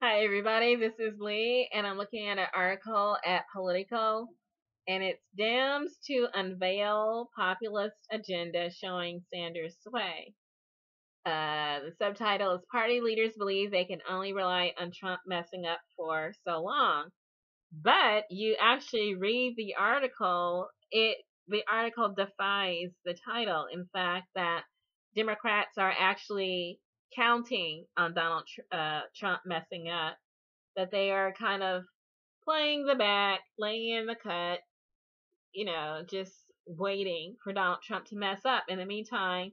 Hi, everybody. This is Lee, and I'm looking at an article at Politico, and it's Dems to unveil populist agenda showing Sanders' sway. The subtitle is Party Leaders Believe They Can Only Rely on Trump Messing Up for So Long. But you actually read the article, the article defies the title. In fact, that Democrats are actually counting on Trump messing up, that they are kind of playing the back, laying in the cut, just waiting for Donald Trump to mess up. In the meantime,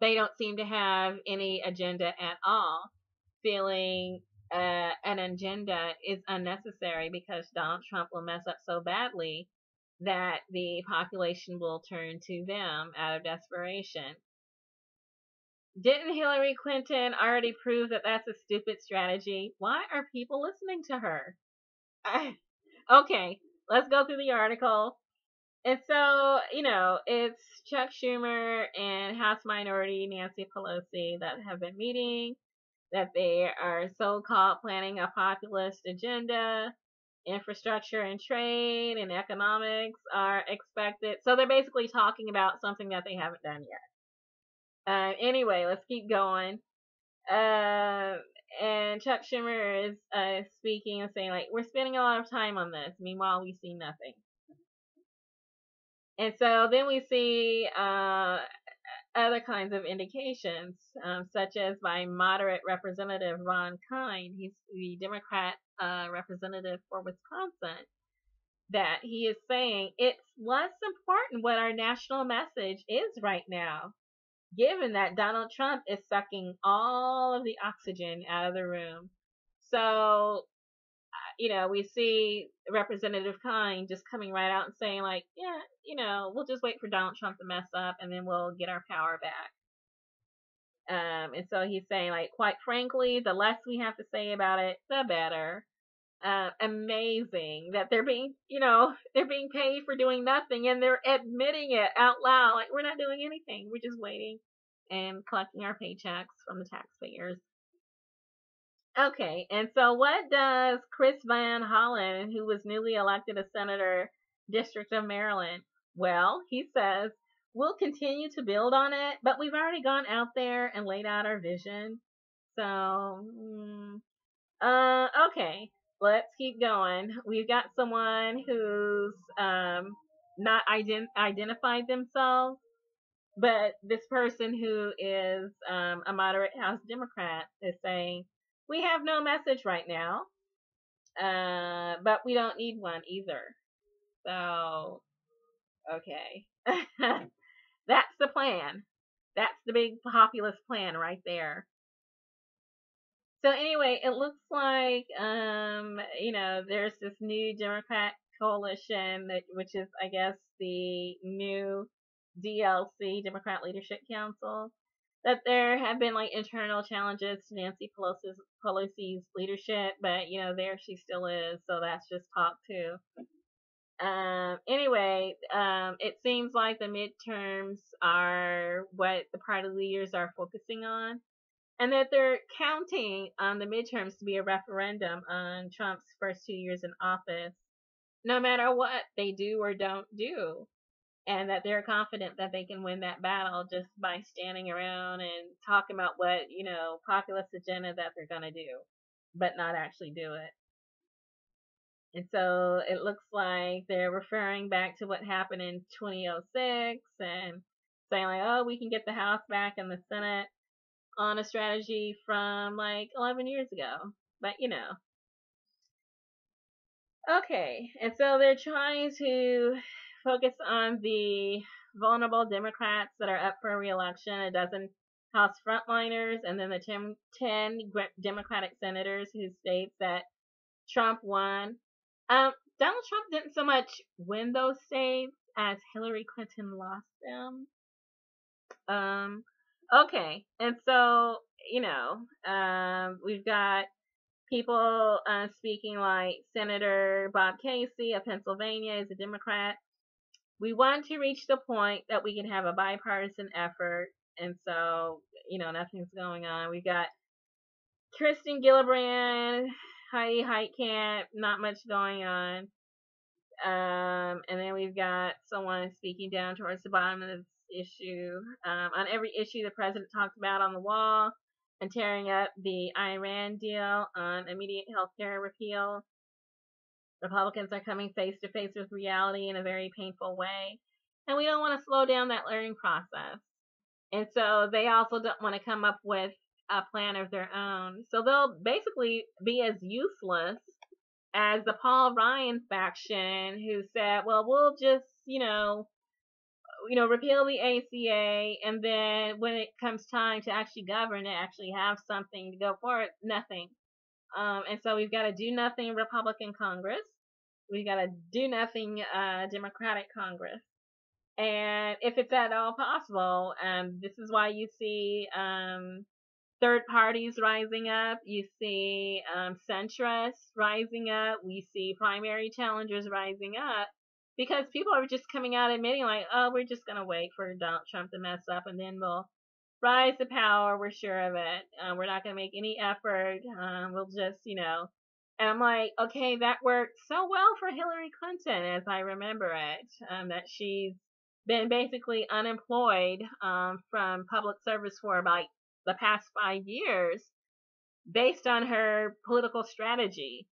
they don't seem to have any agenda at all, feeling an agenda is unnecessary because Donald Trump will mess up so badly that the population will turn to them out of desperation. Didn't Hillary Clinton already prove that that's a stupid strategy? Why are people listening to her? Okay, let's go through the article. And so, it's Chuck Schumer and House Minority Nancy Pelosi that have been meeting, that they are so-called planning a populist agenda. Infrastructure and trade and economics are expected. So they're basically talking about something that they haven't done yet. Anyway, let's keep going. And Chuck Schumer is speaking and saying, like, we're spending a lot of time on this. Meanwhile, we see nothing. And so then we see other kinds of indications, such as by moderate Representative Ron Kine. He's the Democrat representative for Wisconsin, that he is saying it's less important what our national message is right now, given that Donald Trump is sucking all of the oxygen out of the room. So, we see Representative Kine just coming right out and saying, like, yeah, we'll just wait for Donald Trump to mess up and then we'll get our power back. And so he's saying, like, quite frankly, the less we have to say about it, the better. Amazing that they're being paid for doing nothing, and they're admitting it out loud. Like, we're not doing anything. We're just waiting and collecting our paychecks from the taxpayers. Okay, and so what does Chris Van Hollen, who was newly elected a senator, District of Maryland? Well, he says, we'll continue to build on it, but we've already gone out there and laid out our vision. So, okay, let's keep going. We've got someone who's not identified themselves, but this person who is a moderate House Democrat is saying, we have no message right now, but we don't need one either. So, okay. That's the plan. That's the big populist plan right there. So anyway, it looks like, there's this new Democrat coalition, which is, I guess, the new DLC, Democrat Leadership Council, that there have been, like, internal challenges to Nancy Pelosi's leadership, but, there she still is, so that's just talk too. Anyway, it seems like the midterms are what the party leaders are focusing on, and that they're counting on the midterms to be a referendum on Trump's first 2 years in office, no matter what they do or don't do. And that they're confident that they can win that battle just by standing around and talking about what, populist agenda that they're going to do, but not actually do it. And so it looks like they're referring back to what happened in 2006 and saying, like, oh, we can get the House back and the Senate on a strategy from like 11 years ago. But, Okay, and so they're trying to focus on the vulnerable Democrats that are up for re-election, a dozen House frontliners, and then the 10 Democratic senators who states that Trump won. Donald Trump didn't so much win those states as Hillary Clinton lost them. Okay, and so, we've got people speaking, like Senator Bob Casey of Pennsylvania is a Democrat. We want to reach the point that we can have a bipartisan effort, and so, nothing's going on. We've got Kristen Gillibrand, Heidi Heitkamp, not much going on. And then we've got someone speaking down towards the bottom of this issue. On every issue, the president talks about on the wall and tearing up the Iran deal on immediate health care repeal. Republicans are coming face to face with reality in a very painful way. And we don't want to slow down that learning process. And so they also don't want to come up with a plan of their own. So they'll basically be as useless as the Paul Ryan faction, who said, well, we'll just, repeal the ACA, and then when it comes time to actually govern, to actually have something to go for it, nothing. And so we've got a do nothing Republican Congress. We've got a do nothing Democratic Congress. And if it's at all possible, this is why you see third parties rising up. You see centrists rising up. We see primary challengers rising up because people are just coming out admitting, like, oh, we're just going to wait for Donald Trump to mess up and then we'll rise to power. We're sure of it. We're not going to make any effort. We'll just, And I'm like, okay, that worked so well for Hillary Clinton, as I remember it, that she's been basically unemployed from public service for about the past 5 years based on her political strategy.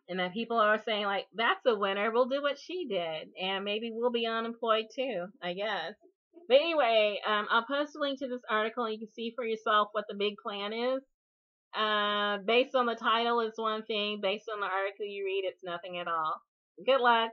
And that people are saying, like, that's a winner. We'll do what she did. And maybe we'll be unemployed too, I guess. But anyway, I'll post a link to this article and you can see for yourself what the big plan is. Based on the title, it's one thing. Based on the article you read, it's nothing at all. Good luck.